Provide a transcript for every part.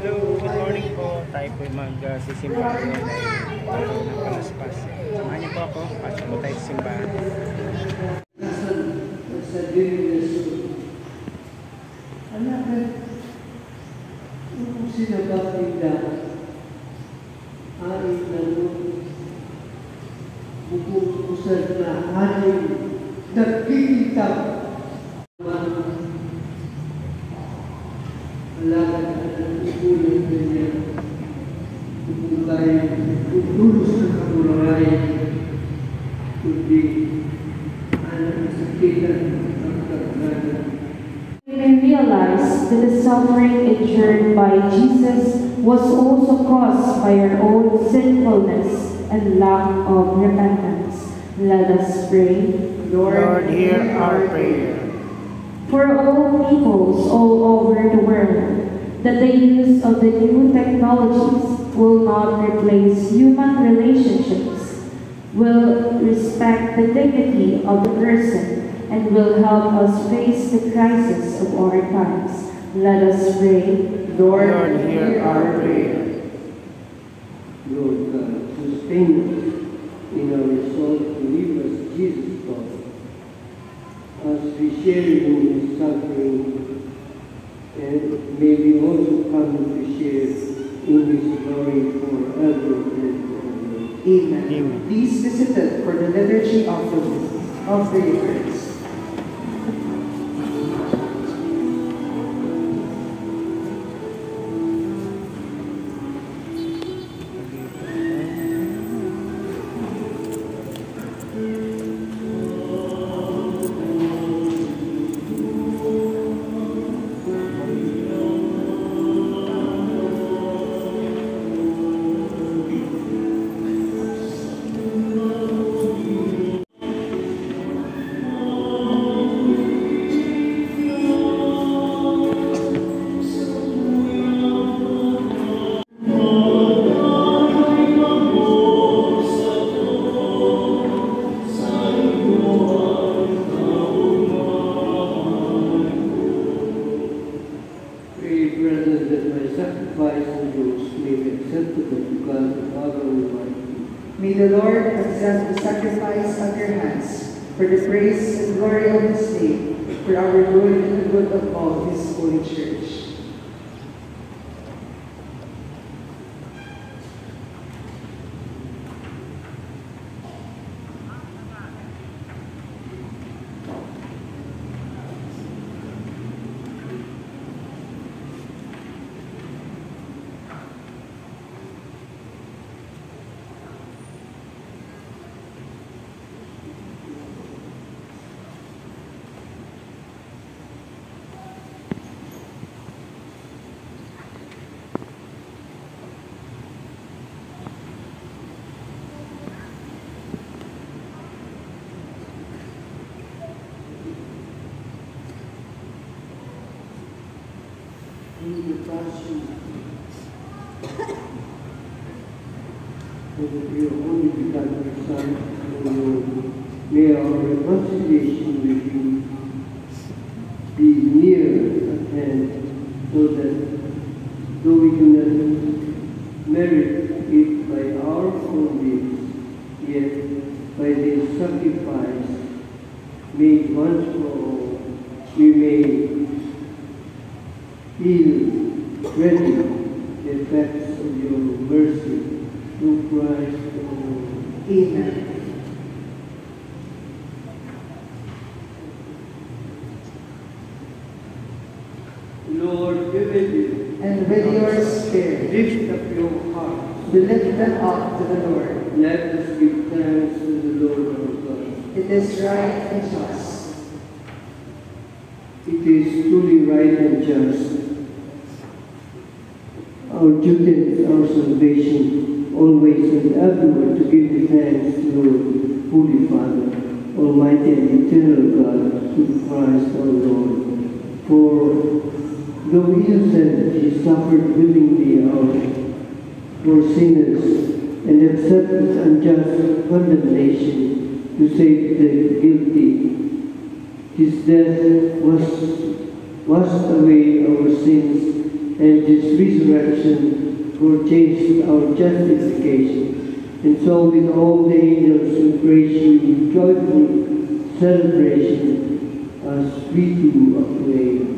Hello, good morning po. Tayo po magsisimba ngayon ay araw ng Palaspas. Samahan niyo po ako. Pasok po tayo sa simbahan. Sa Diyos, anak at kung sinabakita ay bukong-usad na aning nagkikita alagat at ikulang kanya kung kaya tutulos na kamulay kundi anak sakitan ang kagana. We may realize that the suffering endured by Jesus was also caused by our own sinfulness and lack of repentance. Let us pray. Lord, hear our prayer. For all peoples all over the world, that the use of the new technologies will not replace human relationships, will respect the dignity of the person, and will help us face the crisis of our times. Let us pray. Lord, hear our prayer. Lord God, sustain us in our resolve to live as Jesus taught, as we share in His suffering, and may we also come to share in His glory forever and forever. Amen. Amen. Please be seated for the liturgy of the Eucharist. Pray, brethren, that my sacrifice and yours may be acceptable to God the Father Almighty. May the Lord accept the sacrifice at your hands for the praise and glory of His name, for our good and the good of all His holy church. In the passion of your only begotten Son, O Lord, may our reconciliation with you be near at hand, so that though we do not merit it by our own deeds, yet by this sacrifice made once for all, we may feel ready the effects of your mercy through Christ our Lord. Amen. Lord, be with you. And with your spirit, Lift up your hearts. we lift them up to the Lord. Let us give thanks to the Lord our God. It is right and just. It is truly right and just, our duty and our salvation, always and everywhere to give you thanks, Lord, Holy Father, Almighty and eternal God, through Christ our Lord. For though innocent, He suffered willingly for sinners and accepted unjust condemnation to save the guilty. His death washed away our sins and His resurrection purchased our justification. And so with all the angels we praise you in joyful celebration as we do acclaim.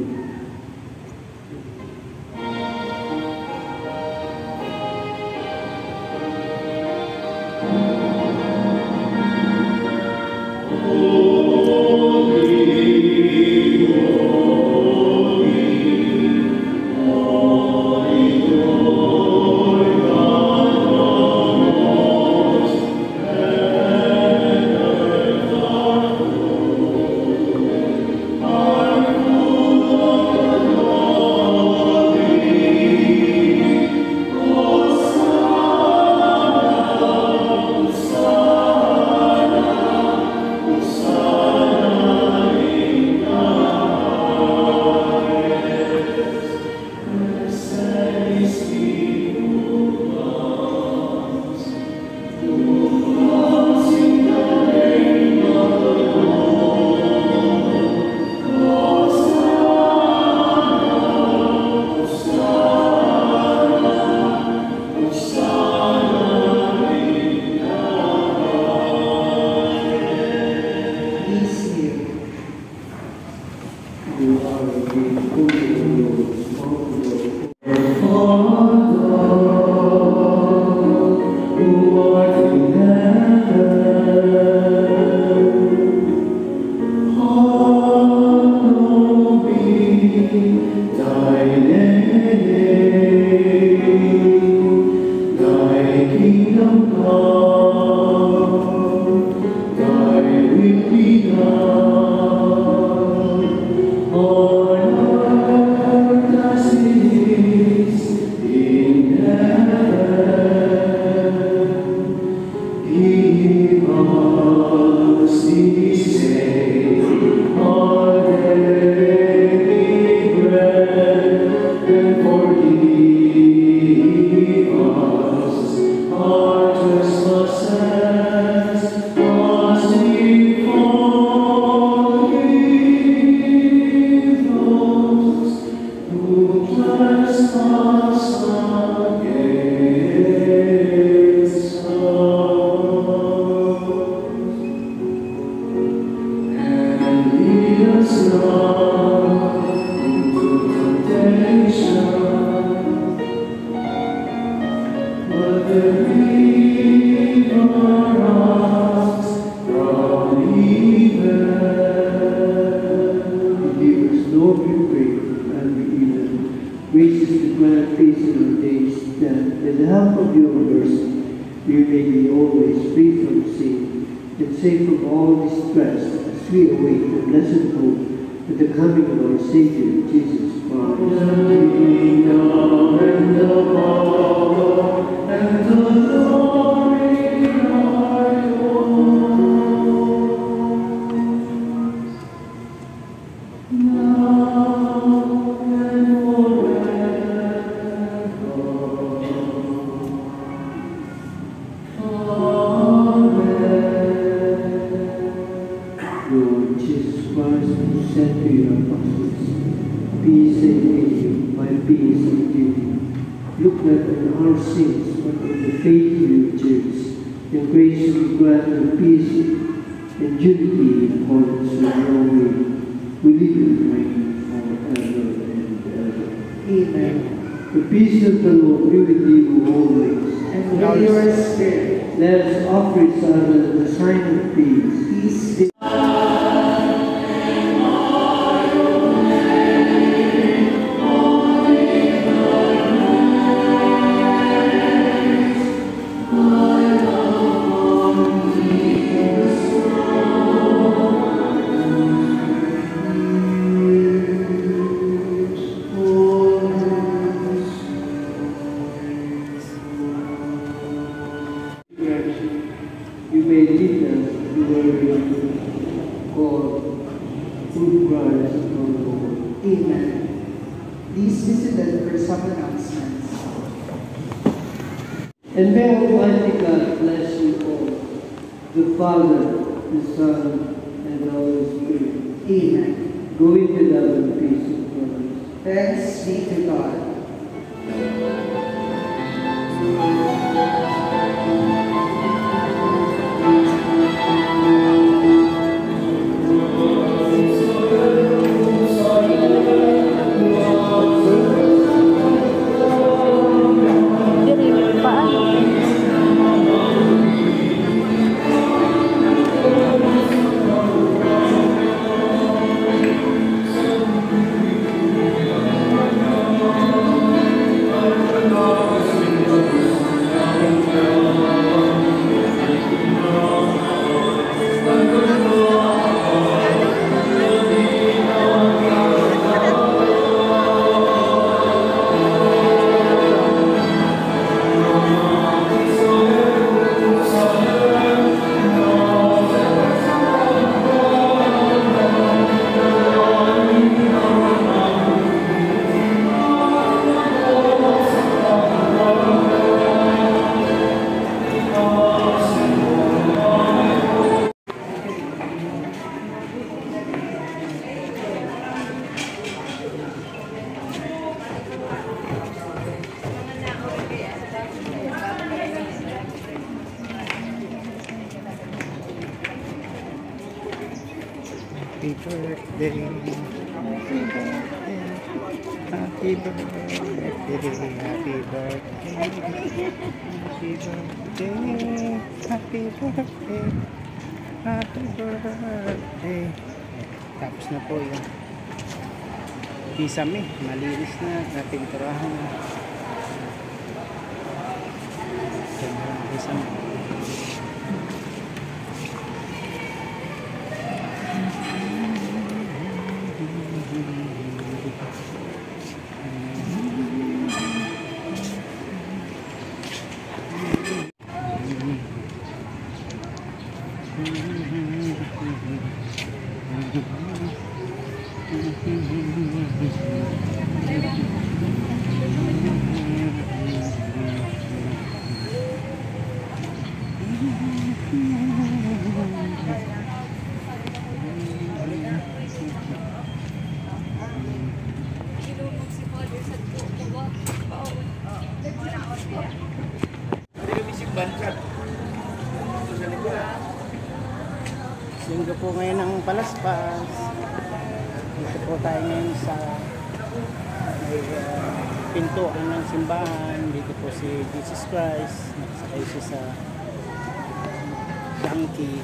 And may Almighty God bless you all, the Father, the Son, and the Holy Spirit. Amen. Go in the love and peace of Christ. Thanks be to God. Happy birthday. Happy birthday. Happy birthday. Happy birthday. Happy birthday. Happy birthday. Tapos na po yung kisame. Malinis na. Napinturahan na. Ganda ng kisame. Linggo po ngayon ng Palaspas. Dito po tayo ngayon sa pintuan ng simbahan. Dito po si Jesus Christ. Nakasakay siya sa donkey.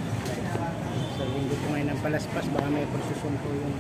So linggo po ngayon ng Palaspas. Baka may prosesyon po yung